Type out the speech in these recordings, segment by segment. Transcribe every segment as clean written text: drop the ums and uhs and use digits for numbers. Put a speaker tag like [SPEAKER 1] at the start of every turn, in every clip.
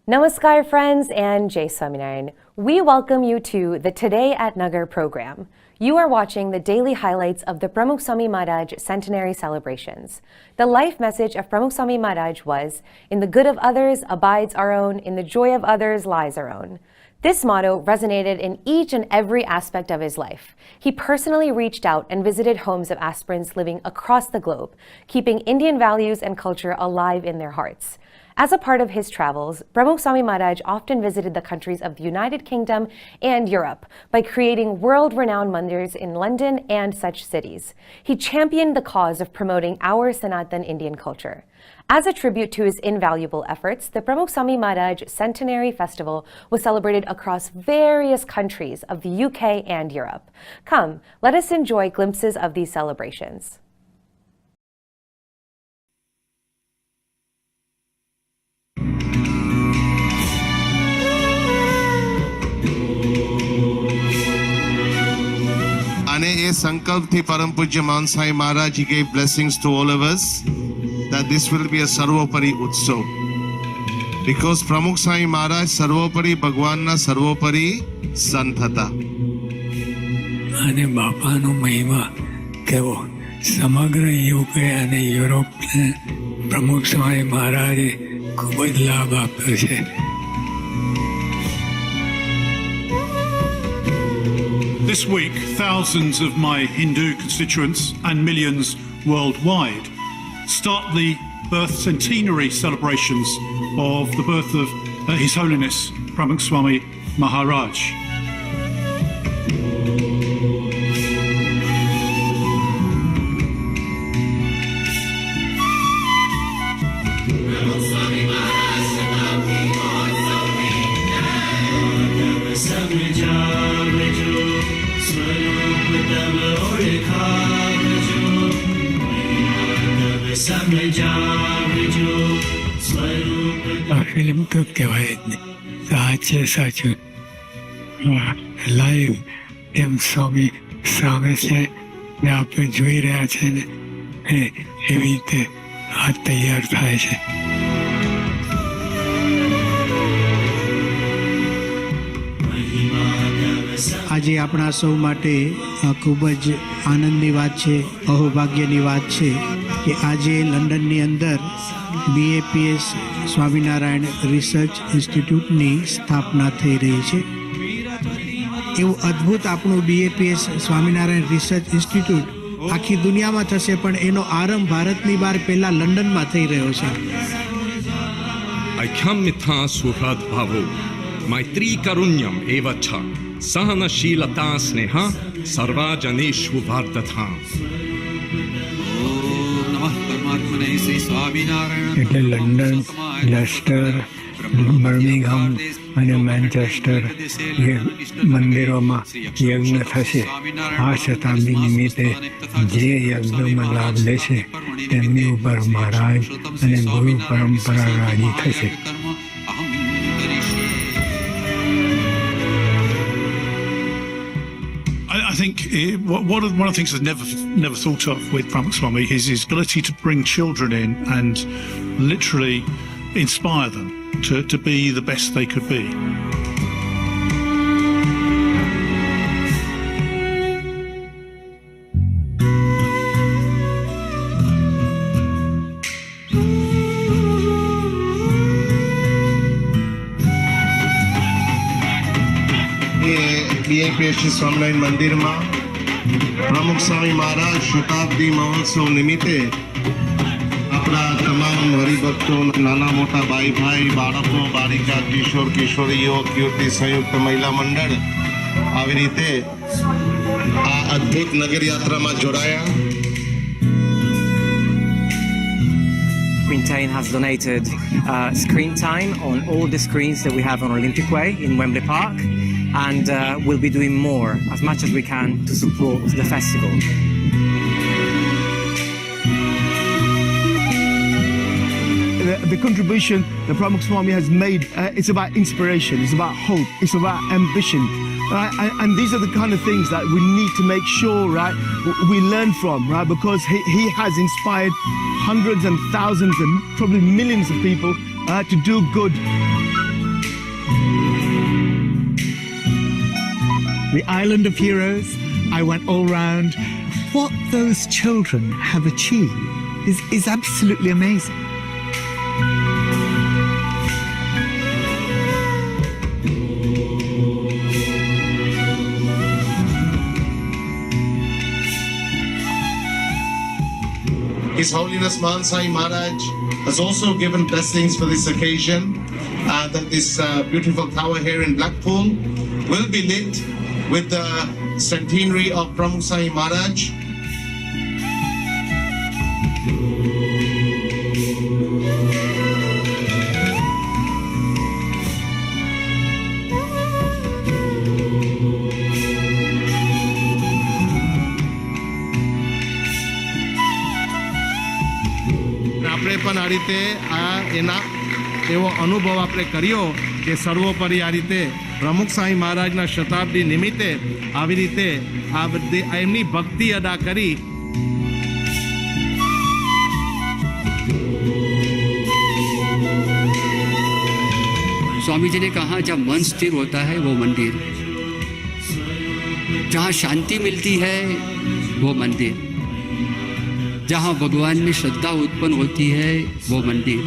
[SPEAKER 1] Namaskar friends and Jai Swaminarayan. We welcome you to the Today at Nagar program. You are watching the daily highlights of the Pramukh Swami Maharaj centenary celebrations. The life message of Pramukh Swami Maharaj was, "In the good of others abides our own, in the joy of others lies our own." This motto resonated in each and every aspect of his life. He personally reached out and visited homes of aspirants living across the globe, keeping Indian values and culture alive in their hearts. As a part of his travels, Pramukh Swami Maharaj often visited the countries of the United Kingdom and Europe by creating world-renowned mandirs in London and such cities. He championed the cause of promoting our Sanatan Indian culture. As a tribute to his invaluable efforts, the Pramukh Swami Maharaj Centenary Festival was celebrated across various countries of the UK and Europe. Come, let us enjoy glimpses of these celebrations.
[SPEAKER 2] અને એ સંકલ્પથી પરમ પૂજ્ય મહાન સાંઈ મહારાજ he gave blessings to all of us that this will be a સર્વોપરી ઉત્સવ because પ્રમુખ સાંઈ મહારાજ સર્વોપરી ભગવાનના સર્વોપરી સંત હતા.
[SPEAKER 3] અને બાપાનો મહિમા કેવો સમગ્ર યુકે અને યુરોપને પ્રમુખ સ્વામી મહારાજે ખૂબ જ લાભ આપ્યો છે.
[SPEAKER 4] This week, thousands of my Hindu constituents and millions worldwide start the birth centenary celebrations of the birth of His Holiness Pramukh Swami Maharaj.
[SPEAKER 3] આ ફિલ્મ તો કહેવાય જ નહીં, સાચે સાચું લાઈવ એમ સ્વામી સામે છે ને આપણે જોઈ રહ્યા છે ને એવી રીતે આ તૈયાર થાય છે.
[SPEAKER 5] આજે આપણા સૌ માટે ખૂબ જ આનંદની વાત છે, અહોભાગ્યની વાત છે કે આજે લંડનની અંદર BAPS સ્વામિનારાયણ રિસર્ચ ઇન્સ્ટિટ્યૂટની સ્થાપના થઈ રહી છે. એવું અદ્ભુત આપણું BAPS સ્વામિનારાયણ રિસર્ચ ઇન્સ્ટિટ્યૂટ આખી દુનિયામાં થશે, પણ એનો આરંભ ભારતની બહાર પહેલાં લંડનમાં થઈ રહ્યો છે.
[SPEAKER 6] ऐक्यमिथा सुहृद्भावो मैत्री कारुण्यम एवच सहनशीलता स्नेह सर्वजनेषु वर्धता.
[SPEAKER 3] એટલે લંડન, લેસ્ટર, બર્મિંગહામ અને મેન્ચેસ્ટર એ મંદિરોમાં યજ્ઞ થશે. આ શતાબ્દી નિમિત્તે જે યજ્ઞમાં લાભ લેશે તેમની ઉપર મહારાજ અને ગુરુ પરંપરા રાજી થશે.
[SPEAKER 4] I think one of the things I've never thought of with Pramukh Swami is his ability to bring children in and literally inspire them to be the best they could be.
[SPEAKER 2] BAPS Swaminarayan મંદિરમાં પ્રમુખ સ્વામી મહારાજ શતાબ્દી મહોત્સવ નિમિત્તે આપણા તમામ હરિભક્તો, નાના મોટા ભાઈ ભાઈ, બાળકો, બાળિકા, કિશોર કિશોરીઓ, કીર્તિ સંયુક્ત મહિલા મંડળ આવી રીતે આ અદ્ભુત નગર યાત્રામાં જોડાયા.
[SPEAKER 7] Screen has donated screen time on all the screens that we have on Olympic Way in Wembley Park, and we'll be doing more, as much as we can, to support the festival.
[SPEAKER 8] The contribution that Pramukh Swami has made, it's about inspiration, it's about hope, it's about ambition. Right? And these are the kind of things that we need to make sure, right, we learn from, right? Because he has inspired hundreds and thousands and probably millions of people to do good.
[SPEAKER 9] The Island of Heroes, I went all round. What those children have achieved is absolutely amazing.
[SPEAKER 2] His Holiness Swami Maharaj has also given blessings for this occasion, that this beautiful tower here in Blackpool will be lit with the centenary of Pramukh Swami Maharaj. આપણે પણ આ રીતે એના એવો અનુભવ આપણે કર્યો કે સર્વોપરી આ રીતે પ્રમુખ સ્વામી મહારાજના શતાબ્દી નિમિત્તે આવી રીતે આ બધી એમની ભક્તિ અદા કરી.
[SPEAKER 10] स्वामी जी ने कहा जब मन स्थिर होता है वो मंदिर, जहाँ शांति मिलती है वो मंदिर, जहाँ भगवान में श्रद्धा उत्पन्न होती है वो मंदिर.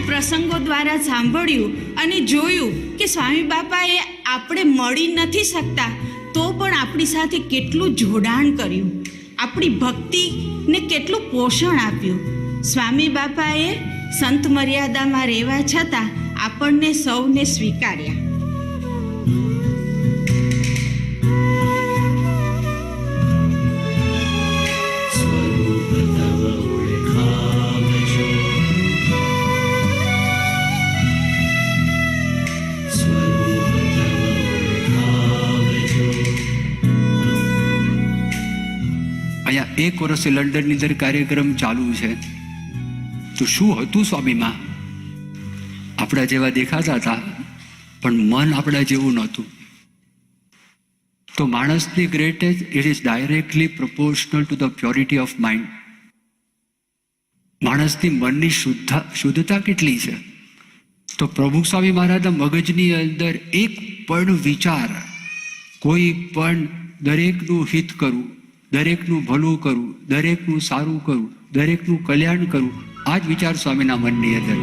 [SPEAKER 11] પ્રસંગો દ્વારા સાંભળ્યું અને જોયું કે સ્વામી બાપાએ આપણે મળી નથી શકતા તો પણ આપણી સાથે કેટલું જોડાણ કર્યું, આપણી ભક્તિને કેટલું પોષણ આપ્યું. સ્વામી બાપાએ સંત મર્યાદામાં રહેવા છતાં આપણને સૌને સ્વીકાર્યા.
[SPEAKER 10] અહીંયા 1 વર્ષથી લંડનની અંદર કાર્યક્રમ ચાલુ છે. તો શું હતું સ્વામીમાં? આપણા જેવા દેખાતા હતા પણ મન આપણા જેવું નહોતું. તો માણસની greatest it is directly proportional to the purity of mind. માણસની મનની શુદ્ધતા કેટલી છે? તો પ્રમુખ સ્વામી મહારાજના મગજની અંદર એક પણ વિચાર, કોઈ પણ દરેકનું હિત કરવું, દરેકનું ભલું કરવું, દરેકનું સારું કરવું, દરેકનું કલ્યાણ કરવું, આ જ વિચાર સ્વામીના મનની અંદર.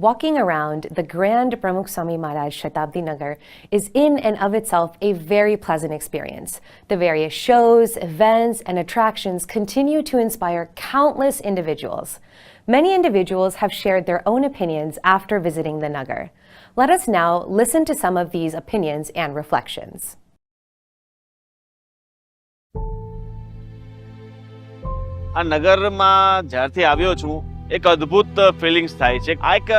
[SPEAKER 1] Walking around the grand Pramukh Swami Maharaj Shatabdi Nagar is in and of itself a very pleasant experience. The various shows, events, and attractions continue to inspire countless individuals. Many individuals have shared their own opinions after visiting the Nagar. Let us now listen to some of these opinions and reflections.
[SPEAKER 12] આ નગરમાં જ્યારથી આવ્યો છું એક અદ્ભુત feelings થાય છે. આ એક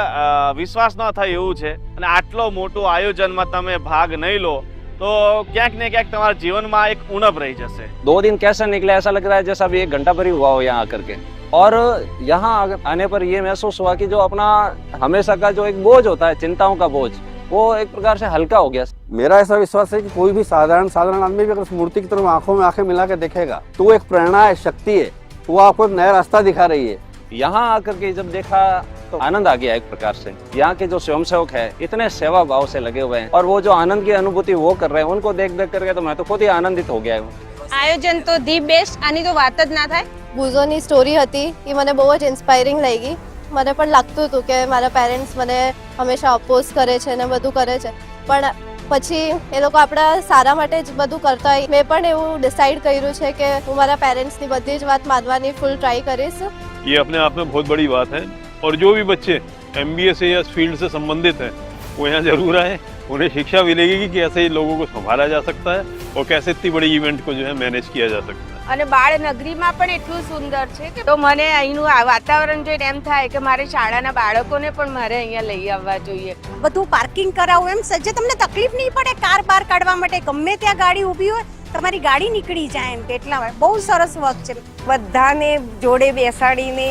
[SPEAKER 12] વિશ્વાસ ન થાય એવું છે. અને આટલો મોટું આયોજનમાં તમે ભાગ નહીં લો તો ક્યાંક ને ક્યાંક તમારા જીવનમાં એક ઉણપ રહી જશે.
[SPEAKER 13] 2 दिन कैसे निकले ऐसा लग रहा है जैसा अभी 1 घंटा पर ही हुआ हो यहाँ आकर के. और यहाँ आने पर ये महसूस हुआ कि जो अपना हमेशा का जो एक बोझ होता है, चिंताओं का बोझ, वो एक प्रकार से हल्का हो गया.
[SPEAKER 14] मेरा ऐसा विश्वास है कि कोई भी साधारण आदमी भी अगर उस मूर्ति की तरफ आंखों में आंखें मिला के देखेगा तो वो एक प्रेरणा है, शक्ति है, वो आपको एक नया रास्ता दिखा रही है.
[SPEAKER 13] यहाँ आकर के जब देखा तो आनंद आ गया एक प्रकार से. यहाँ के जो स्वयंसेवक है इतने सेवा भाव से लगे हुए हैं और वो जो आनंद की अनुभूति वो कर रहे हैं उनको देख देख करके तो मैं तो खुद ही आनंदित हो गया हूँ.
[SPEAKER 15] આયોજન તો ધી બેસ્ટ, આની તો વાત જ ના થાય.
[SPEAKER 16] બુઝોની સ્ટોરી હતી એ મને બહુ જ ઇન્સ્પાયરિંગ લાગી. મને પણ લાગતું હતું કે મારા પેરેન્ટ્સ મને હંમેશા અપોઝ કરે છે ને બધું કરે છે, પણ પછી એ લોકો આપણા સારા માટે જ બધું કરતા હોય. મેં પણ એવું ડિસાઈડ કર્યું છે કે હું મારા પેરેન્ટ્સની બધી જ વાત માનવાની ફૂલ ટ્રાય કરીશ.
[SPEAKER 17] ये अपने आप में बहुत बड़ी बात है और जो भी बच्चे MBA से या इस फील्ड से संबंधित हैं वो यहाँ जरूर आए. उन्हें शिक्षा मिलेगी कि कैसे लोगों को संभाला जा सकता है और कैसे इतनी बड़ी इवेंट को जो है मैनेज किया जा सकता है.
[SPEAKER 15] અને બાળ નગરીમાં પણ એટલું સુંદર છે કે તો મને અહીંનું વાતાવરણ જોઈને એમ થાય કે મારે શાળાના બાળકોને પણ મારે અહીંયા લઈ આવવા જોઈએ.
[SPEAKER 18] બધું પાર્કિંગ કરાવવું એમ સજ્જે તમને તકલીફ નહીં પડે કાર બહાર કાઢવા માટે, ગમે ત્યાં ગાડી ઊભી હોય તમારી ગાડી નીકળી જાય એમ કે એટલા માટે બહુ સરસ વર્ક છે.
[SPEAKER 15] બધાને જોડે બેસાડીને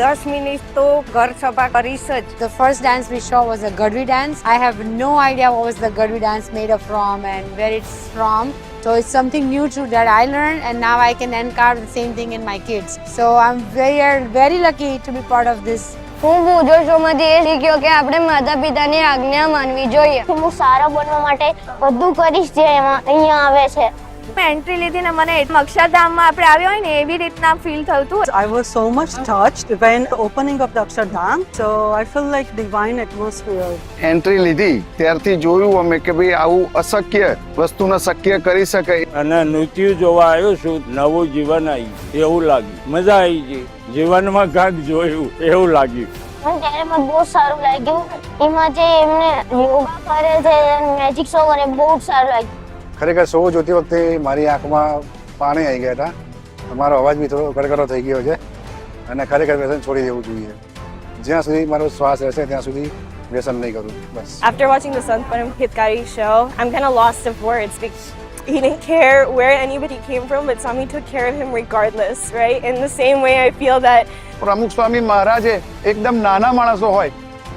[SPEAKER 15] 10 મિનિટ તો ઘર સભા કરીશ જ.
[SPEAKER 19] The first dance we saw was a Gadvi dance. I have no idea what was the Gadvi dance made of from and where it's from. So it's something new to that I learned and now I can encarve the same thing in my kids. So I'm very lucky to be part of this.
[SPEAKER 20] હું પૂજો શોમાંથી એ શીખ્યો કે આપણે માતા પિતાની આજ્ઞા માનવી જોઈએ. હું સારા બનવા માટે બધું કરીશ જે અહીંયા આવે છે.
[SPEAKER 21] મેં એન્ટ્રી લીધી ને મને અક્ષરધામમાં આપણે આવ્યો હોય ને એવી રીતના ફીલ થતું.
[SPEAKER 22] I was so much touched when opening of the Akshardham, so I feel like divine atmosphere.
[SPEAKER 23] Entry લીધી ત્યારથી જોયું અમે કે ભાઈ આવું અશક્ય વસ્તુને શક્ય કરી શકાય.
[SPEAKER 24] અને નૃત્ય જોવા આવ્યો છું, નવું જીવન આવ્યું એવું લાગ્યું, મજા આવી ગઈ. જીવનમાં કાંઈક જોયું એવું લાગ્યું.
[SPEAKER 20] મને ત્યારે મને બહુ સારું લાગ્યું. એમાં જે એમને યોગા કરે છે, મેજિક શો કરે, બહુ સારું લાગ્યું.
[SPEAKER 23] ખરેખર શો જોતી વખતે મારી આંખમાં પાણી આવી ગયા હતા. મારો અવાજ બી થોડો ગડગડો થઈ ગયો છે અને ખરેખર વ્યસન છોડી દેવું જોઈએ. જ્યાં સુધી મારો શ્વાસ રહેશે ત્યાં સુધી વ્યસન નહીં કરું બસ.
[SPEAKER 25] After watching the Sant Paramukh Hitkari show, I'm kind of lost of words because he didn't care where anybody came from, but Swami took care of him regardless, right? In the same way, I feel that
[SPEAKER 23] પ્રમુખ સ્વામી મહારાજે એકદમ નાના માણસો હોય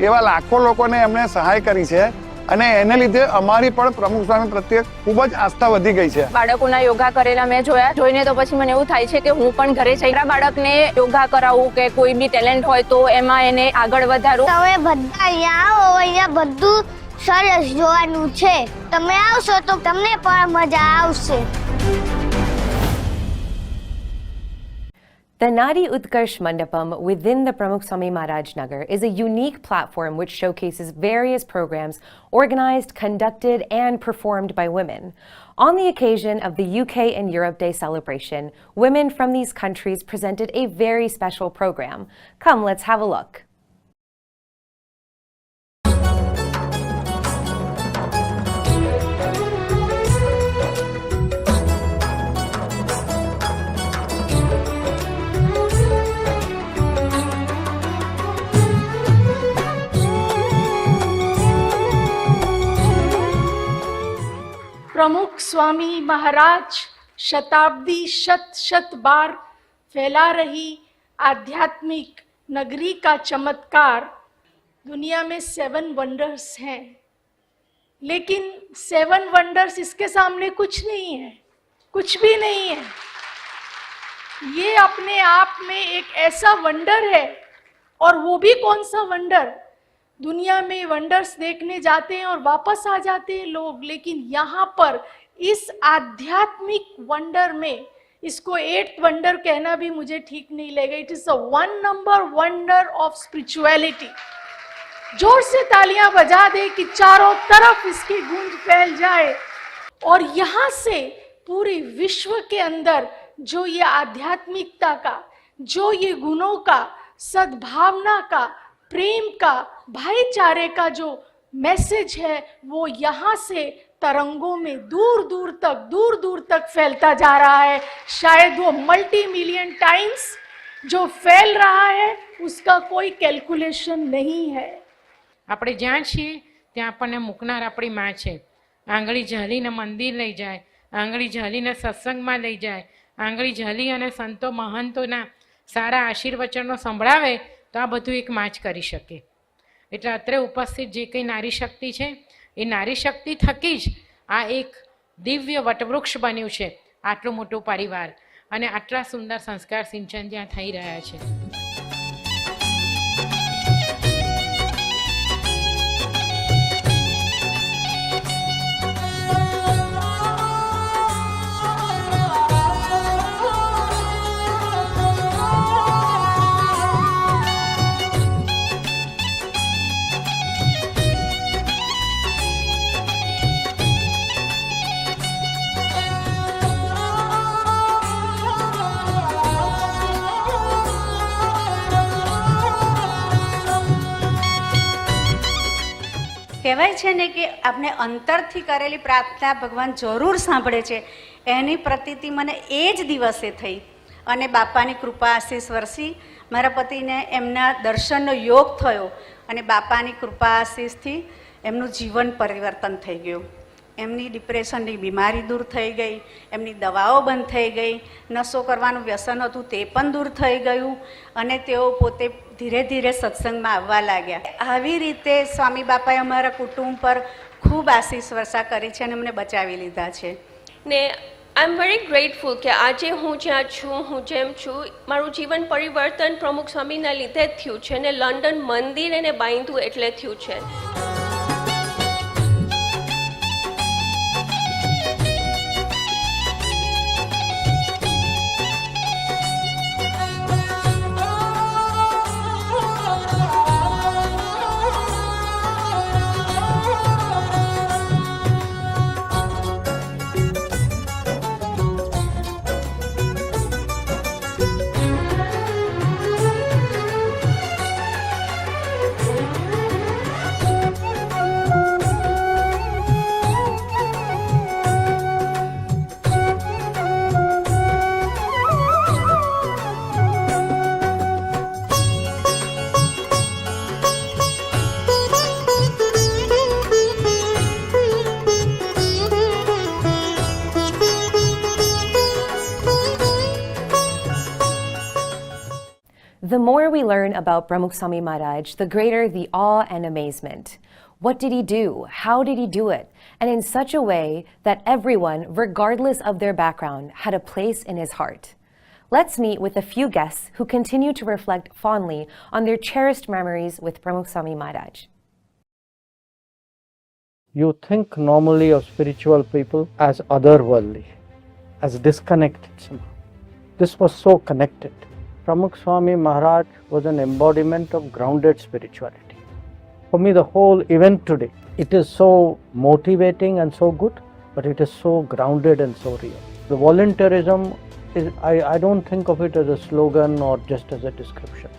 [SPEAKER 23] એવા લાખો લોકોને એમણે સહાય કરી છે અને એને લીધે અમારી પણ પ્રમુખ સ્વામી પ્રત્યે ખૂબ જ આસ્થા વધી ગઈ છે.
[SPEAKER 25] બાળકોના યોગા કરેલા મેં જોયા, જોઈને તો પછી મને એવું થાય છે કે હું પણ ઘરે જઈને બાળકને યોગા કરાવું કે કોઈ બી ટેલેન્ટ હોય તો એમાં એને આગળ વધારું.
[SPEAKER 20] તમે બધા અહીંયા આવો, અહીંયા બધું સરસ જોવાનું છે. તમે આવશો તો તમને પણ મજા આવશે.
[SPEAKER 1] The Nadi Utkarsh Mandapam within the Pramukh Swami Maharaj Nagar is a unique platform which showcases various programs organized, conducted, and performed by women. On the occasion of the UK and Europe Day celebration, women from these countries presented a very special program. Come, let's have a look.
[SPEAKER 26] प्रमुख स्वामी महाराज शताब्दी शत बार फैला रही आध्यात्मिक नगरी का चमत्कार. दुनिया में 7 वंडर्स हैं, लेकिन 7 वंडर्स इसके सामने कुछ नहीं है, कुछ भी नहीं है. ये अपने आप में एक ऐसा वंडर है. और वो भी कौन सा वंडर? दुनिया में वंडर्स देखने जाते हैं और वापस आ जाते हैं लोग, लेकिन यहाँ पर इस आध्यात्मिक वंडर में, इसको 8th वंडर कहना भी मुझे ठीक नहीं लगेगा. It is a 1 number wonder of spirituality. जोर से तालियां बजा दे कि चारों तरफ इसकी गूंज फैल जाए. और यहाँ से पूरे विश्व के अंदर जो ये आध्यात्मिकता का, जो ये गुणों का, सद्भावना का, प्रेम का, भाईचारे का जो मैसेज है वो यहाँ से तरंगों में दूर दूर तक फैलता जा रहा है. शायद वो मल्टी मिलियन टाइम्स जो फैल रहा है उसका कोई कैलकुलेशन नहीं है.
[SPEAKER 3] આપણે જ્યાં છીએ ત્યાં આપણને મૂકનાર આપણી માં છે. આંગળી ઝાલીને મંદિર લઈ જાય, આંગળી ઝાલીને સત્સંગમાં લઈ જાય, આંગળી ઝાલી અને સંતો મહંતોના સારા આશીર્વચનો સંભળાવે તો આ બધું એક માં જ કરી શકે. એટલે અત્રે ઉપસ્થિત જે કંઈ નારી શક્તિ છે એ નારી શક્તિ થકી જ આ એક દિવ્ય વટવૃક્ષ બન્યું છે. આટલું મોટું પરિવાર અને આટલા સુંદર સંસ્કાર સિંચન જ્યાં થઈ રહ્યા છે.
[SPEAKER 18] કહેવાય છે ને કે આપણે અંતરથી કરેલી પ્રાર્થના ભગવાન જરૂર સાંભળે છે. એની પ્રતીતિ મને એ જ દિવસે થઈ અને બાપાની કૃપા આશીષ વરસી. મારા પતિને એમના દર્શનનો યોગ થયો અને બાપાની કૃપા આશીષથી એમનું જીવન પરિવર્તન થઈ ગયું. એમની ડિપ્રેશનની બીમારી દૂર થઈ ગઈ, એમની દવાઓ બંધ થઈ ગઈ, નશો કરવાનું વ્યસન હતું તે પણ દૂર થઈ ગયું અને તેઓ પોતે ધીરે ધીરે સત્સંગમાં આવવા લાગ્યા. આવી રીતે સ્વામી બાપાએ અમારા કુટુંબ પર ખૂબ આશીષ વર્ષા કરી છે અને અમને બચાવી લીધા છે.
[SPEAKER 4] ને આઈ એમ વેરી ગ્રેટફુલ કે આજે હું જ્યાં છું, હું જેમ છું, મારું જીવન પરિવર્તન પ્રમુખ સ્વામીના લીધે જ થયું છે અને લંડન મંદિર એને બાંધ્યું એટલે થયું છે.
[SPEAKER 1] The more we learn about Pramukh Swami Maharaj, the greater the awe and amazement. What did he do? How did he do it? And in such a way that everyone, regardless of their background, had a place in his heart. Let's meet with a few guests who continue to reflect fondly on their cherished memories with Pramukh Swami Maharaj.
[SPEAKER 5] You think normally of spiritual people as otherworldly, as disconnected somehow. This was so connected. Pramukh Swami Maharaj was an embodiment of grounded spirituality. For me, the whole event today, it is so motivating and so good, but it is so grounded and so real. The volunteerism, I don't think of it as a slogan or just as a description.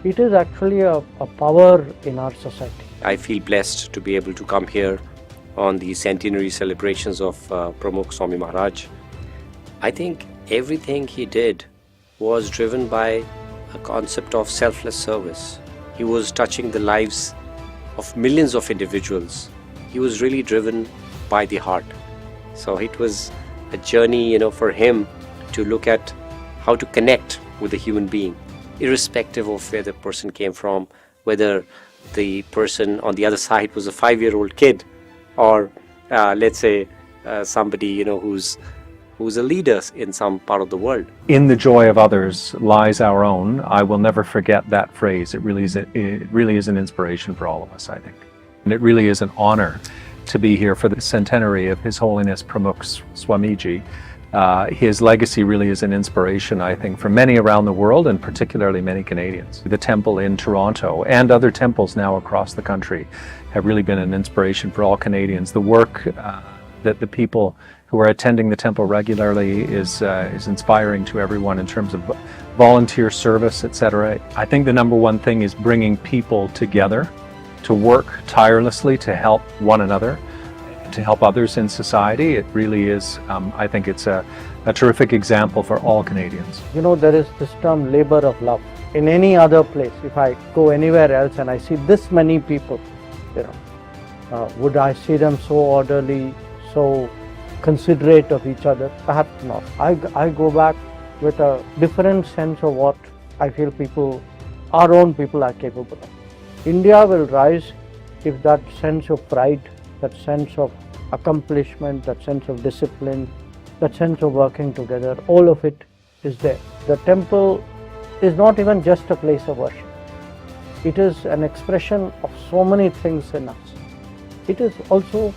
[SPEAKER 5] It is actually a power in our society.
[SPEAKER 6] I feel blessed to be able to come here on the centenary celebrations of Pramukh Swami Maharaj. I think everything he did was driven by a concept of selfless service. He was touching the lives of millions of individuals. He was really driven by the heart. So it was a journey, for him to look at how to connect with a human being, irrespective of where the person came from, whether the person on the other side was a 5-year-old kid or let's say somebody, who's a leader in some part of the world.
[SPEAKER 7] In the joy of others lies our own. I will never forget that phrase. It really is an inspiration for all of us, I think. And it really is an honor to be here for the centenary of His Holiness Pramukh Swamiji. His legacy really is an inspiration, I think, for many around the world and particularly many Canadians. The temple in Toronto and other temples now across the country have really been an inspiration for all Canadians. The work that the people who are attending the temple regularly is inspiring to everyone in terms of volunteer service, etc. I think the number one thing is bringing people together to work tirelessly to help one another, to help others in society. It really is, I think it's a a terrific example for all Canadians.
[SPEAKER 5] You know, there is this term labor of love. In any other place, if I go anywhere else and I see this many people, you know, would I see them so orderly, so considerate of each other? Perhaps not. I go back with a different sense of what I feel people, our own people, are capable of. India will rise if that sense of pride, that sense of accomplishment, that sense of discipline, that sense of working together, all of it is there. The temple is not even just a place of worship. It is an expression of so many things in us. It is also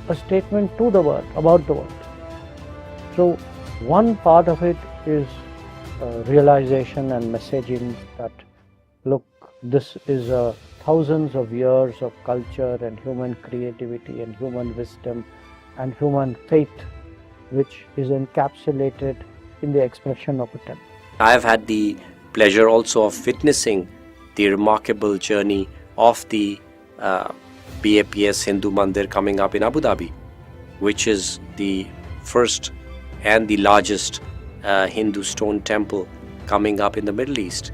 [SPEAKER 5] a statement to the world, about the world. So one part of it is realization and messaging that, look, this is thousands of years of culture and human creativity and human wisdom and human faith, which is encapsulated in the expression of a temple.
[SPEAKER 6] I have had the pleasure also of witnessing the remarkable journey of the BAPS Hindu Mandir coming up in Abu Dhabi, which is the first and the largest Hindu stone temple coming up in the Middle East.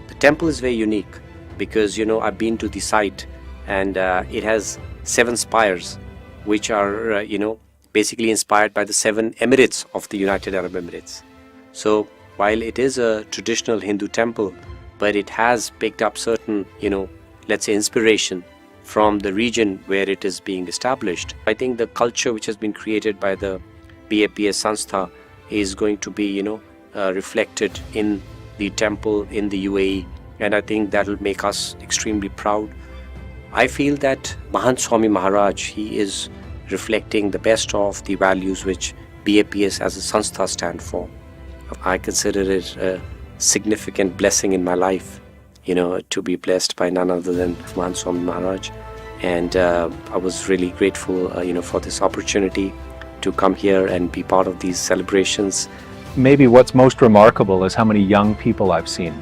[SPEAKER 6] The temple is very unique because, you know, I've been to the site and it has 7 spires, which are, you know, basically inspired by the 7 emirates of the United Arab Emirates. So while it is a traditional Hindu temple, but it has picked up certain, you know, let's say inspiration from the region where it is being established. I think the culture which has been created by the BAPS Sanstha is going to be, you know, reflected in the temple in the UAE, and I think that will make us extremely proud. I feel that Mahant Swami Maharaj, he is reflecting the best of the values which BAPS as a Sanstha stand for. I consider it a significant blessing in my life, you know, to be blessed by none other than Mahant Swami Maharaj. And I was really grateful, you know, for this opportunity to come here and be part of these celebrations.
[SPEAKER 7] Maybe what's most remarkable is how many young people I've seen.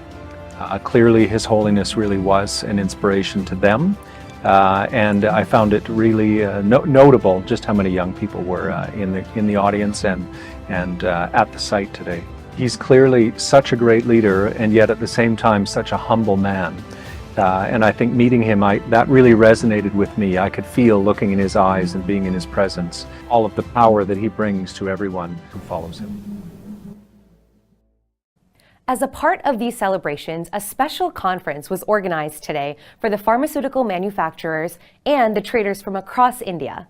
[SPEAKER 7] Clearly His Holiness really was an inspiration to them, and I found it really notable just how many young people were in the audience and at the site today. He's clearly such a great leader, and yet at the same time such a humble man. And I think meeting him, that really resonated with me. I could feel, looking in his eyes and being in his presence, all of the power that he brings to everyone who follows him.
[SPEAKER 1] As a part of these celebrations, a special conference was organized today for the pharmaceutical manufacturers and the traders from across India.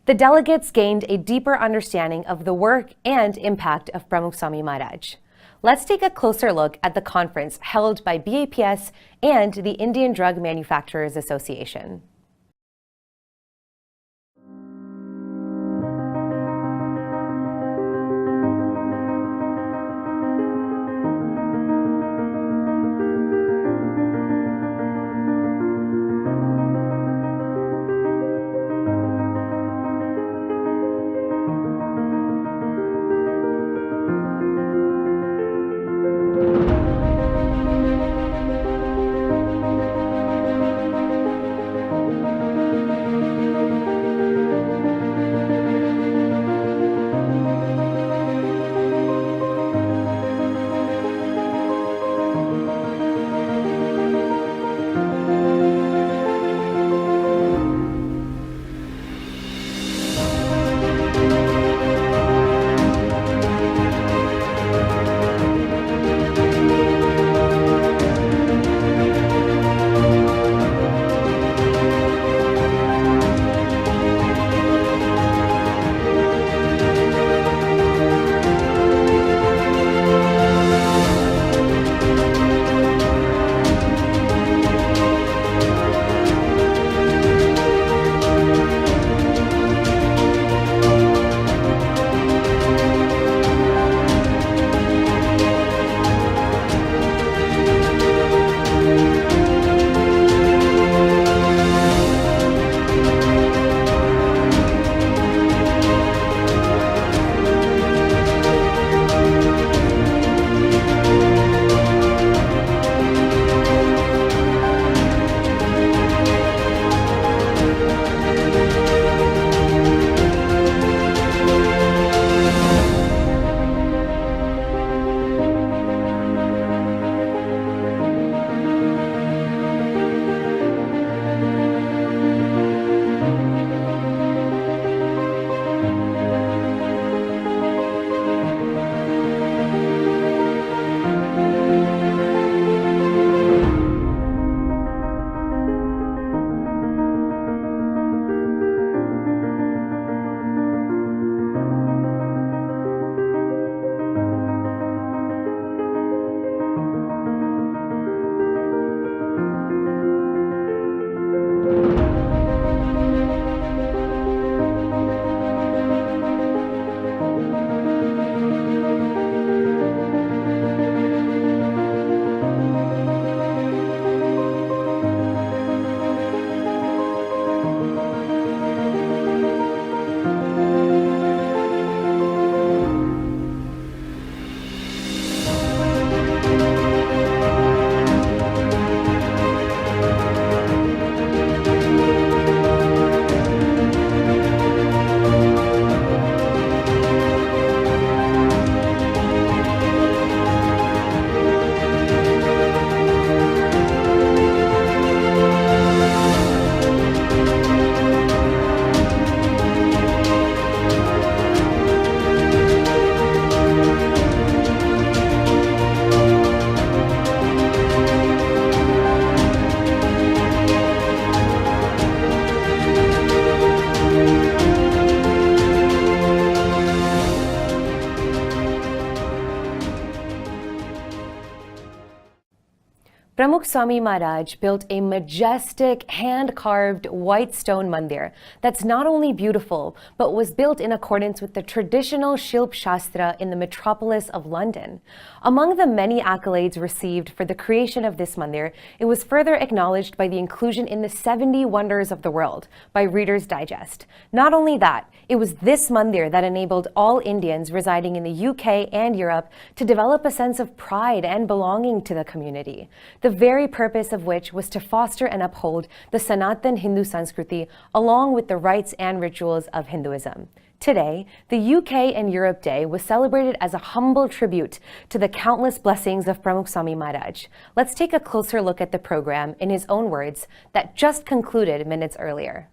[SPEAKER 1] The delegates gained a deeper understanding of the work and impact of Pramukh Swami Maharaj. Let's take a closer look at the conference held by BAPS and the Indian Drug Manufacturers Association. Pramukh Swami Maharaj built a majestic, hand-carved white stone mandir that's not only beautiful, but was built in accordance with the traditional Shilp Shastra in the metropolis of London. Among the many accolades received for the creation of this mandir, it was further acknowledged by the inclusion in the 70 Wonders of the World by Reader's Digest. Not only that, it was this mandir that enabled all Indians residing in the UK and Europe to develop a sense of pride and belonging to the community, the very purpose of which was to foster and uphold the Sanatan Hindu Sanskriti along with the rites and rituals of Hinduism. Today, the UK and Europe Day was celebrated as a humble tribute to the countless blessings of Pramukh Swami Maharaj. Let's take a closer look at the program in his own words that just concluded minutes earlier.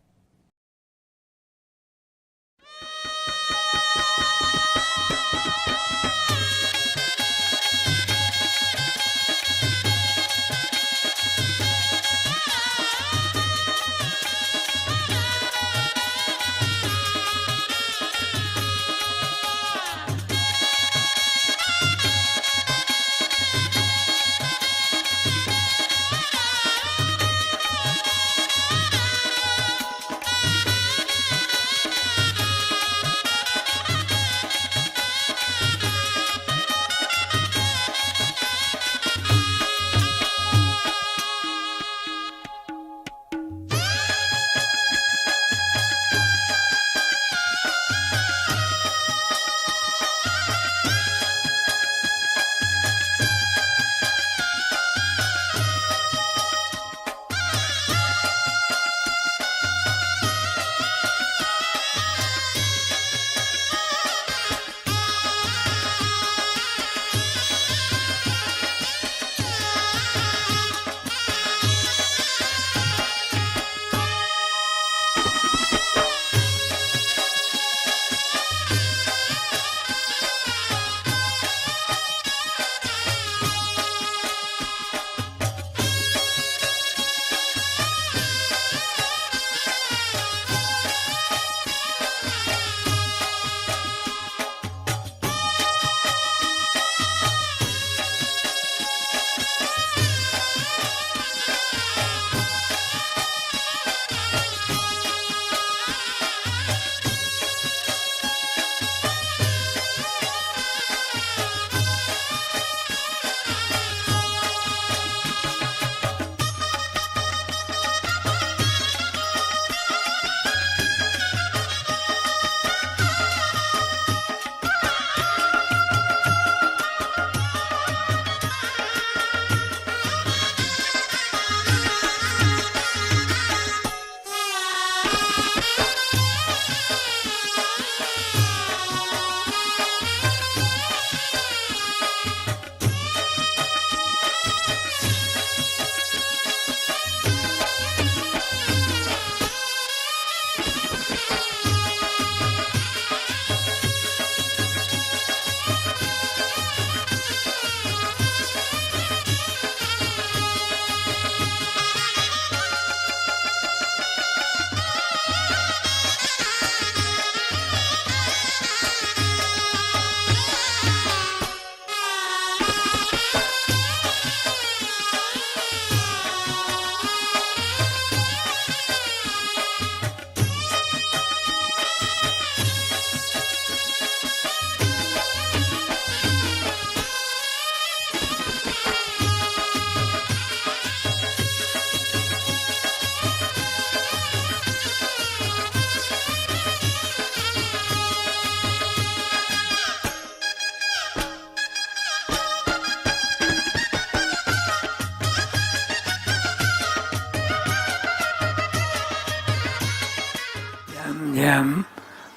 [SPEAKER 2] જેમ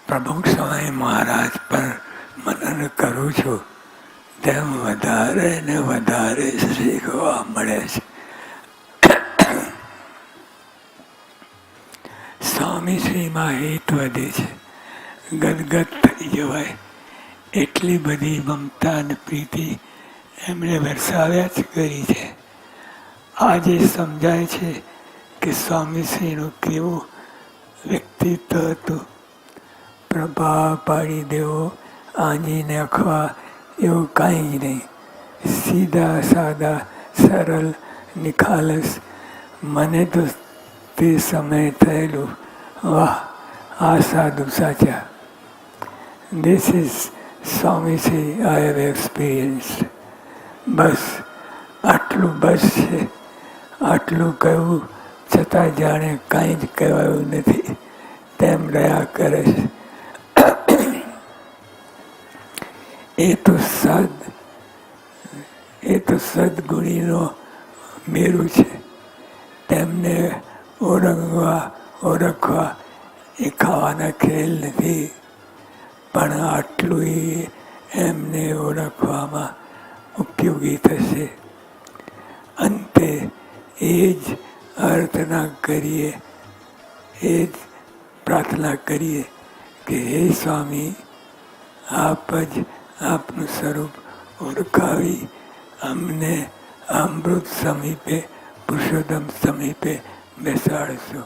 [SPEAKER 2] પ્રમુખ સ્વામી મહારાજ પર મનન કરું છું તેમ વધારે ને વધારે શીખવા મળે છે. સ્વામીશ્રીમાં હિત વધે છે, ગદગદ થઈ જવાય એટલી બધી મમતા અને પ્રીતિ એમણે વરસાવ્યા જ કરી છે. આજે સમજાય છે કે સ્વામીશ્રીનું કેવું વ્યક્તિત્વ હતું. પ્રભાવ પાડી દેવો, આંજી નાખવા એવું કાંઈ જ નહીં. સીધા સાદા સરળ નિખાલસ મને તો તે સમયે થયેલું વાહ આ સાધુ સાચા. This is Swamiji I have experienced. બસ આટલું બસ છે. આટલું કહેવું છતાં જાણે કાંઈ જ કહેવાયું નથી તેમ રહ્યા કરે છે. એ તો સદગુણીનો મેરુ છે. તેમને ઓળખવા એ ખાવાના ખેલ નથી, પણ આટલું એમને ઓળખવામાં ઉપયોગી થશે. અંતે એ જ અર્થના કરીએ, એ જ પ્રાર્થના કરીએ કે હે સ્વામી, આપ જ આપનું સ્વરૂપ ઓળખાવી અમને અમૃત સમીપે, Purushottam સમીપે બેસાડશો.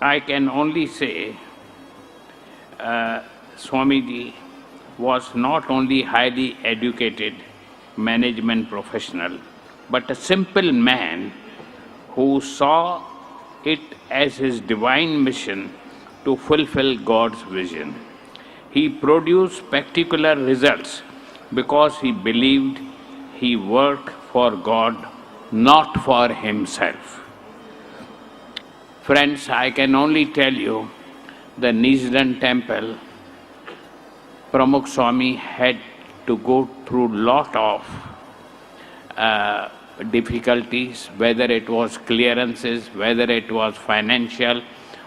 [SPEAKER 24] I can only say Swamiji was not only highly educated management professional, but a simple man who saw it as his divine mission to fulfill God's vision. He produced spectacular results because he believed he worked for God, not for himself. Friends, I can only tell you, the Nizdan temple, Pramukh Swami had to go through lot of difficulties, whether it was clearances, whether it was financial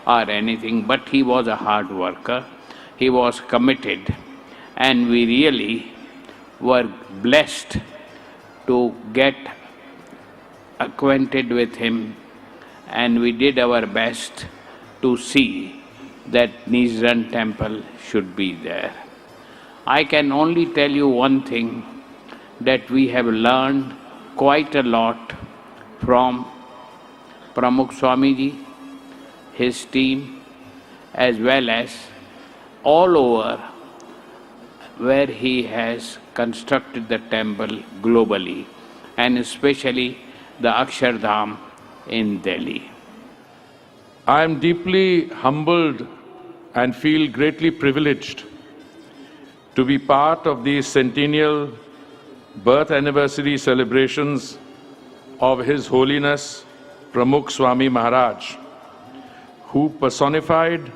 [SPEAKER 24] or anything, but he was a hard worker, he was committed, and we really were blessed to get acquainted with him, and we did our best to see that Nizdan temple should be there. I can only tell you one thing, that we have learned quite a lot from Pramukh Swamiji, his team, as well as all over where he has constructed the temple globally, and especially the Akshardham in Delhi.
[SPEAKER 8] I am deeply humbled and feel greatly privileged to be part of these centennial birth anniversary celebrations of His Holiness Pramukh Swami Maharaj, who personified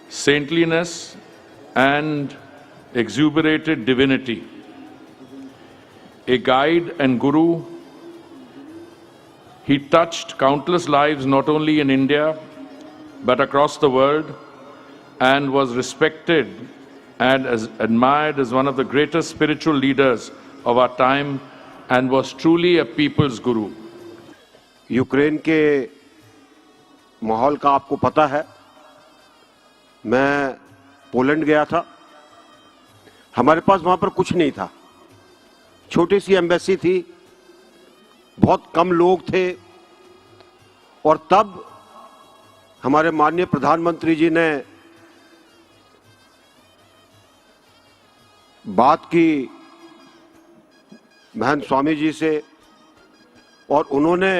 [SPEAKER 8] saintliness and exuberated divinity. A guide and guru, he touched countless lives not only in India but across the world, and was respected and admired as one of the greatest spiritual leaders of our time, and was truly a people's guru.
[SPEAKER 9] Ukraine के माहौल का आपको पता है। मैं Poland गया था, हमारे पास वहां पर कुछ नहीं था, छोटी सी एम्बेसी थी, बहुत कम लोग थे, और तब हमारे माननीय प्रधानमंत्री जी ने बात की महंत स्वामी जी से, और उन्होंने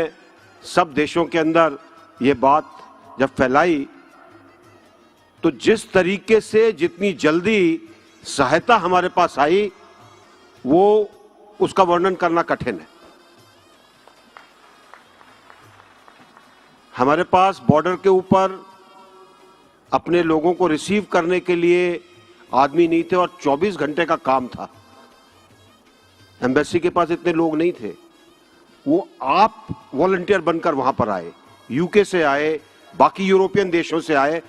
[SPEAKER 9] सब देशों के अंदर ये बात जब फैलाई, तो जिस तरीके से जितनी जल्दी सहायता हमारे पास आई, वो उसका वर्णन करना कठिन है। हमारे पास बॉर्डर के ऊपर अपने लोगों को रिसीव करने के लिए आदमी नहीं थे, और 24 घंटे का काम था। एम्बेसी के पास इतने लोग नहीं थे, वो आप वॉलंटियर बनकर वहां पर आए, यूके से आए, बाकी यूरोपियन देशों से आए।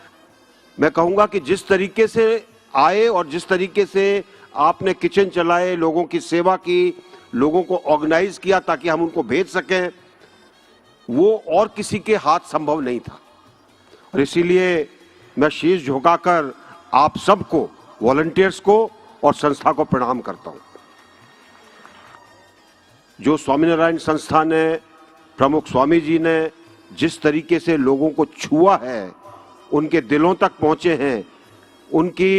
[SPEAKER 9] मैं कहूंगा कि जिस तरीके से आए और जिस तरीके से आपने किचन चलाए, लोगों की सेवा की, लोगों को ऑर्गेनाइज किया ताकि हम उनको भेज सकें, वो और किसी के हाथ संभव नहीं था। और इसीलिए मैं शीश झुकाकर आप सबको, वॉलंटियर्स को और संस्था को प्रणाम करता हूं। जो स्वामीनारायण संस्था ने, प्रमुख स्वामी जी ने जिस तरीके से लोगों को छुआ है, उनके दिलों तक पहुंचे हैं, उनकी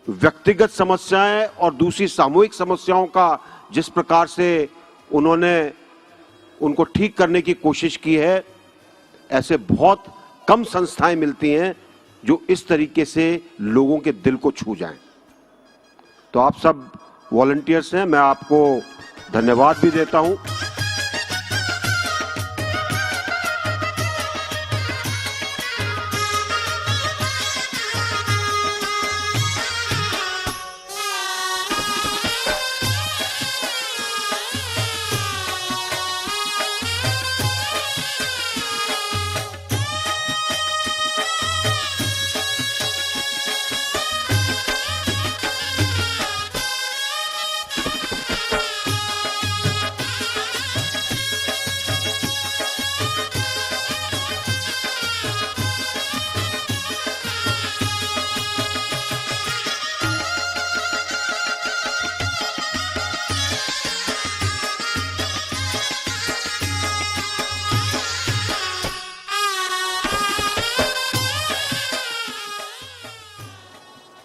[SPEAKER 9] व्यक्तिगत समस्याएं और दूसरी सामूहिक समस्याओं का जिस प्रकार से उन्होंने उनको ठीक करने की कोशिश की है, ऐसे बहुत कम संस्थाएं मिलती हैं जो इस तरीके से लोगों के दिल को छू जाएं। तो आप सब वॉलंटियर्स हैं, मैं आपको धन्यवाद भी देता हूं।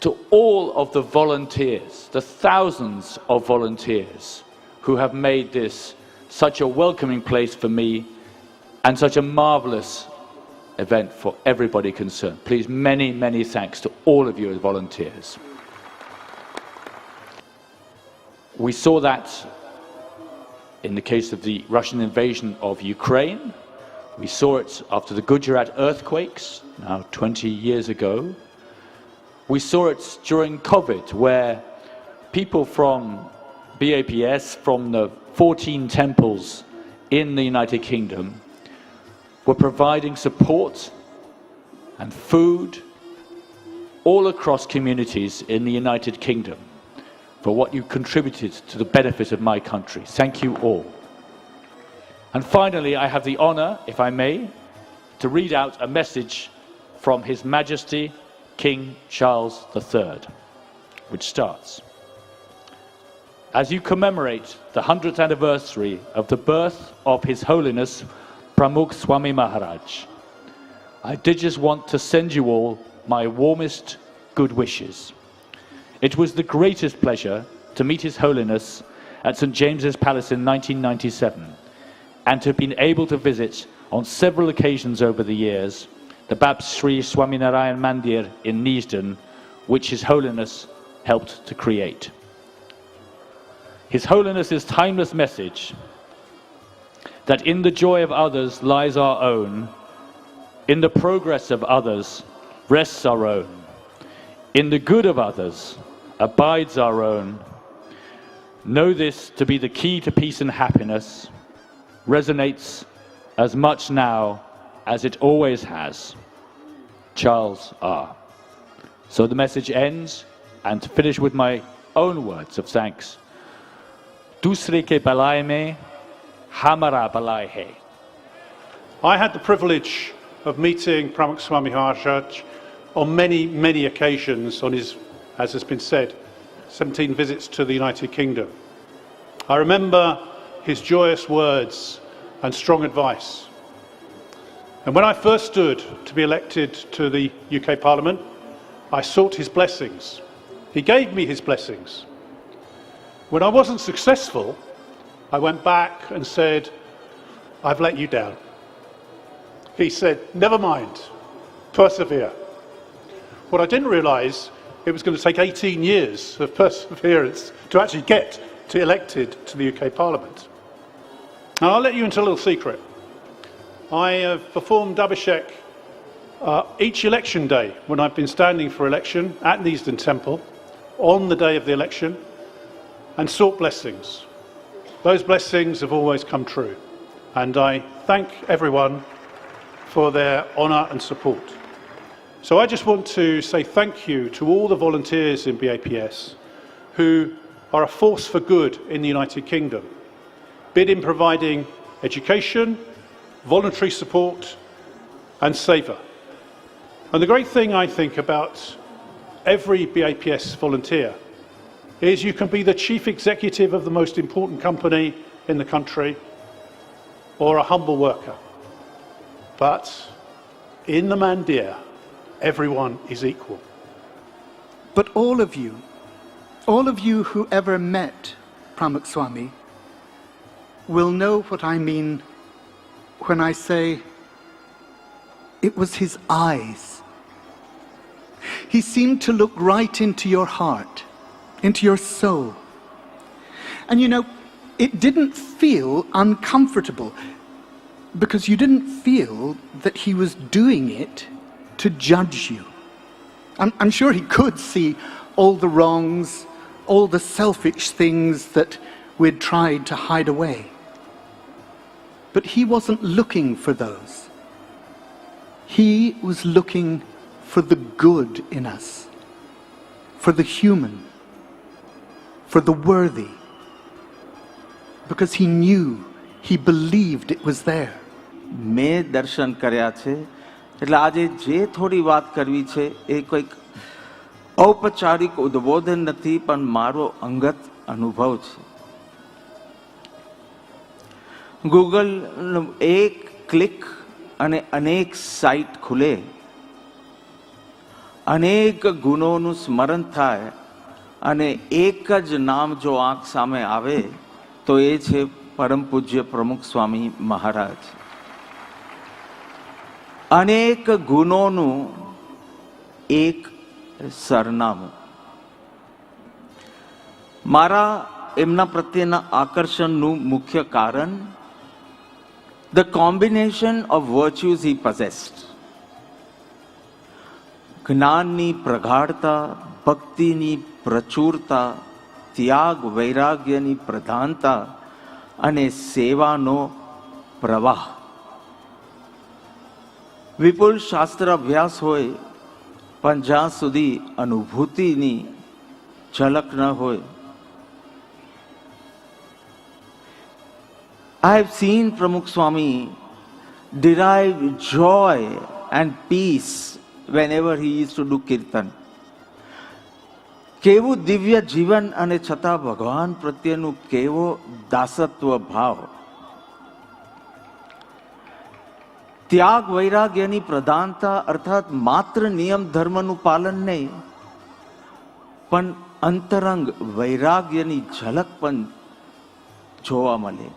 [SPEAKER 10] To all of the volunteers, the thousands of volunteers who have made this such a welcoming place for me and such a marvelous event for everybody concerned. Please, many, many thanks to all of you as volunteers. We saw that in the case of the Russian invasion of Ukraine. We saw it after the Gujarat earthquakes, now 20 years ago. We saw it during COVID, where people from BAPS, from the 14 temples in the United Kingdom, were providing support and food all across communities in the United Kingdom for what you contributed to the benefit of my country. Thank you all. And finally, I have the honor, if I may, to read out a message from His Majesty King Charles III, which starts: as you commemorate the 100th anniversary of the birth of His Holiness Pramukh Swami Maharaj, I did just want to send you all my warmest good wishes. It was the greatest pleasure to meet His Holiness at St. James's Palace in 1997, and to have been able to visit on several occasions over the years the Bab Sri Swami Narayan Mandir in Neasden, which His Holiness helped to create. His Holiness's timeless message that in the joy of others lies our own In the progress of others rests our own. In the good of others abides our own. Know this to be the key to peace and happiness, resonates as much now as it always has. Charles R. So the message ends, and to finish with my own words of thanks. Dusre ke balai mein, hamara balai hai.
[SPEAKER 11] I had the privilege of meeting Pramukh Swami Maharaj on many occasions on his, as has been said, 17 visits to the United Kingdom. I remember his joyous words and strong advice. And when I first stood to be elected to the UK Parliament, I sought his blessings. He gave me his blessings. When I wasn't successful, I went back and said, I've let you down. He said, never mind, persevere. What I didn't realise, it was going to take 18 years of perseverance to actually get elected to the UK Parliament. Now I'll let you into a little secret. I have performed Abhishek each election day when I've been standing for election at Neasden Temple on the day of the election and sought blessings. Those blessings have always come true, and I thank everyone for their honour and support. So I just want to say thank you to all the volunteers in BAPS who are a force for good in the United Kingdom, be it in providing education, voluntary support and savour. And the great thing I think about every BAPS volunteer is you can be the chief executive of the most important company in the country or a humble worker. But in the Mandir, everyone is equal.
[SPEAKER 12] But all of you who ever met Pramukh Swami will know what I mean when I say it was his eyes. He seemed to look right into your heart, into your soul. And you know, it didn't feel uncomfortable because you didn't feel that he was doing it to judge you. I'm sure he could see all the wrongs, all the selfish things that we'd tried to hide away. But he wasn't looking for those. He was looking for the good in us, for the human, for the worthy, because he knew, he believed it was there.
[SPEAKER 13] મેં દર્શન કર્યા છે એટલે આજે જે થોડી વાત કરવી છે એ કોઈક ઔપચારિક ઉદ્બોધન નથી પણ મારો અંગત અનુભવ છે. ગૂગલ એક ક્લિક અને અનેક સાઇટ ખુલે, અનેક ગુણોનું સ્મરણ થાય અને એક જ નામ જો આંખ સામે આવે તો એ છે પરમ પૂજ્ય પ્રમુખ સ્વામી મહારાજ. અનેક ગુણોનું એક સરનામું. મારા એમના પ્રત્યેના આકર્ષણનું મુખ્ય કારણ the combination of virtues he possessed. જ્ઞાનની પ્રગાઢતા, ભક્તિની પ્રચુરતા, ત્યાગ વૈરાગ્યની પ્રધાનતા અને સેવાનો પ્રવાહ. વિપુલ શાસ્ત્ર અભ્યાસ હોય પણ જ્યાં સુધી અનુભૂતિની ઝલક ન હોય. I have seen Pramukh Swami derive joy and peace whenever he used to do kirtan. કેવું દિવ્ય જીવન અને છતાં ભગવાન પ્રત્યેનું કેવો દાસત્વ ભાવ. ત્યાગ વૈરાગ્યની પ્રધાનતા અર્થાત માત્ર નિયમ ધર્મનું પાલન નહીં પણ અંતરંગ વૈરાગ્યની ઝલક પણ જોવા મળે.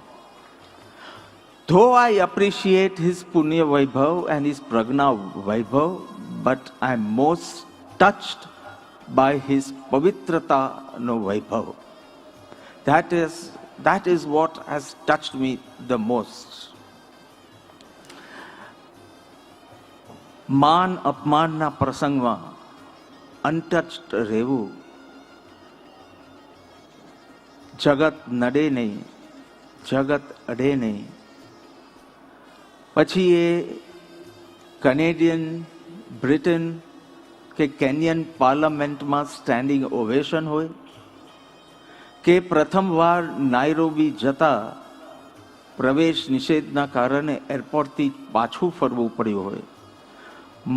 [SPEAKER 13] Though I appreciate his Punya Vaibhav and his Pragna Vaibhav, but I am most touched by his Pavitrata no Vaibhav. That is what has touched me the most. માન અપમાનના પ્રસંગમાં અનટચ્ડ રહેવું, જગત નડે નહીં, જગત અડે નહીં. પછી એ કેનેડિયન, બ્રિટન કે કેન્યન પાર્લામેન્ટમાં સ્ટેન્ડિંગ ઓવેશન હોય, કે પ્રથમવાર નાયરોબી જતા પ્રવેશ નિષેધના કારણે એરપોર્ટથી પાછું ફરવું પડ્યું હોય,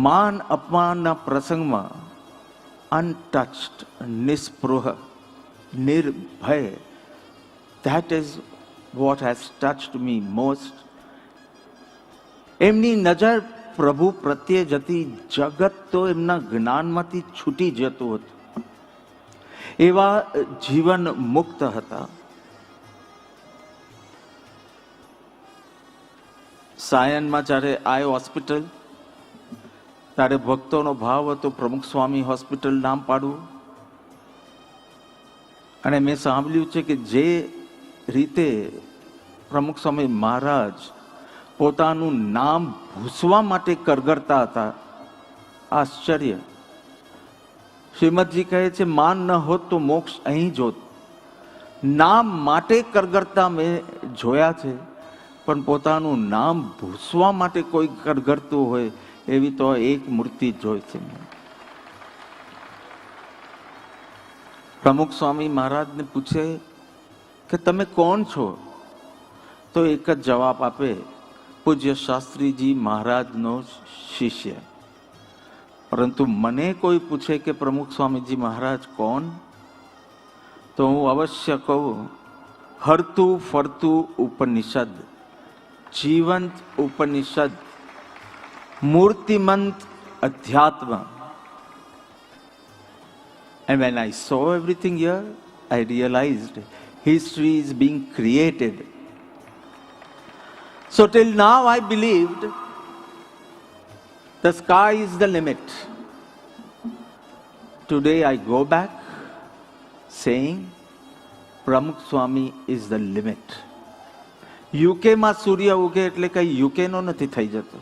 [SPEAKER 13] માન અપમાનના પ્રસંગમાં અનટચ્ડ, નિસ્પૃહ, નિર્ભય, that is what has touched me most. એમની નજર પ્રભુ પ્રત્યે જતી, જગત તો એમના જ્ઞાનમાંથી છૂટી જતું હતું. એવા જીવન મુક્ત હતા. સાયનમાં જ્યારે આય હોસ્પિટલ, ત્યારે ભક્તોનો ભાવ હતો પ્રમુખ સ્વામી હોસ્પિટલ નામ પાડવું. અને મેં સાંભળ્યું છે કે જે રીતે પ્રમુખ સ્વામી મહારાજ પોતાનું નામ ભૂસવા માટે કરગરતા હતા, આશ્ચર્ય. શ્રીમદજી કહે છે માન ન હોત તો મોક્ષ અહીં જોત. નામ માટે કરગરતા મેં જોયા છે, પણ પોતાનું નામ ભૂસવા માટે કોઈ કરગરતું હોય એવી તો એક મૂર્તિ જોઈ છે. પ્રમુખ સ્વામી મહારાજને પૂછે કે તમે કોણ છો, તો એક જ જવાબ આપે, પૂજ્ય શાસ્ત્રીજી મહારાજનો શિષ્ય. પરંતુ મને કોઈ પૂછે કે પ્રમુખ સ્વામીજી મહારાજ કોણ, તો હું અવશ્ય કહું, હરતું ફરતું ઉપનિષદ, જીવંત ઉપનિષદ, મૂર્તિમંત અધ્યાત્મ. And when I saw everything here, I realized history is being created. So till now I believed the sky is the limit. Today I go back saying Pramukh Swami is the limit. UK માં સૂર્ય ઉગે એટલે કઈ UK નો નથી થઈ જતો,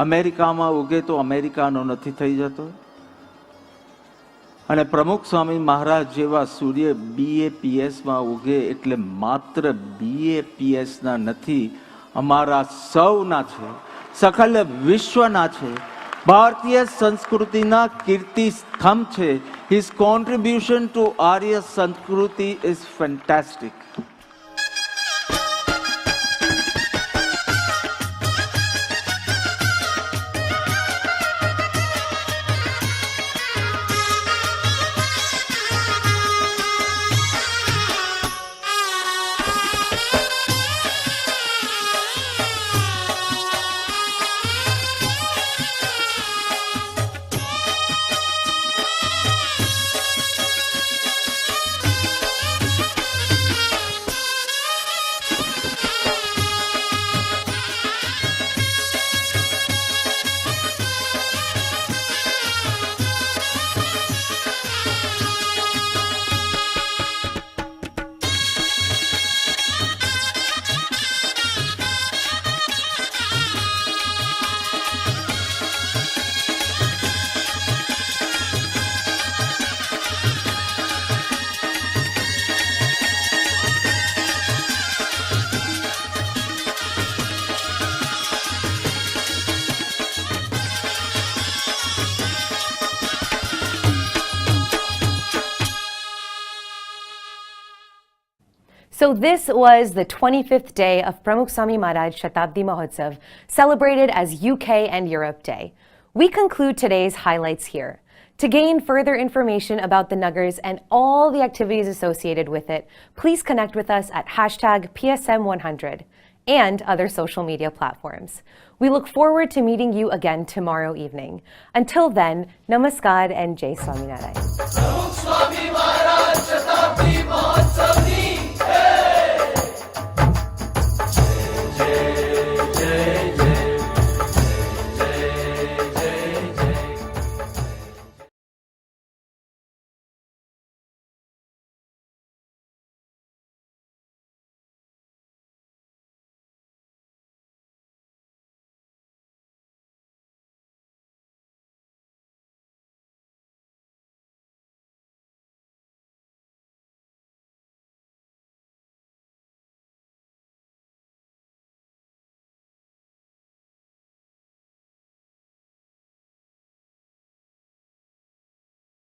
[SPEAKER 13] અમેરિકામાં ઉગે તો અમેરિકાનો નથી થઈ જતો. અને પ્રમુખ સ્વામી મહારાજ જેવા સૂર્ય BAPS માં ઉગે એટલે માત્ર BAPS ના નથી, અમારા સૌના છે, સકલ વિશ્વના છે, ભારતીય સંસ્કૃતિના કીર્તિ સ્તંભ છે. His contribution to Arya Sanskriti is fantastic.
[SPEAKER 1] So this was the 25th day of Pramukh Swami Maharaj Shatabdi Mahotsav, celebrated as UK and Europe Day. We conclude today's highlights here. To gain further information about the Nagars and all the activities associated with it, please connect with us at #PSM100 and other social media platforms. We look forward to meeting you again tomorrow evening. Until then, Namaskar and Jai Swami Maharaj.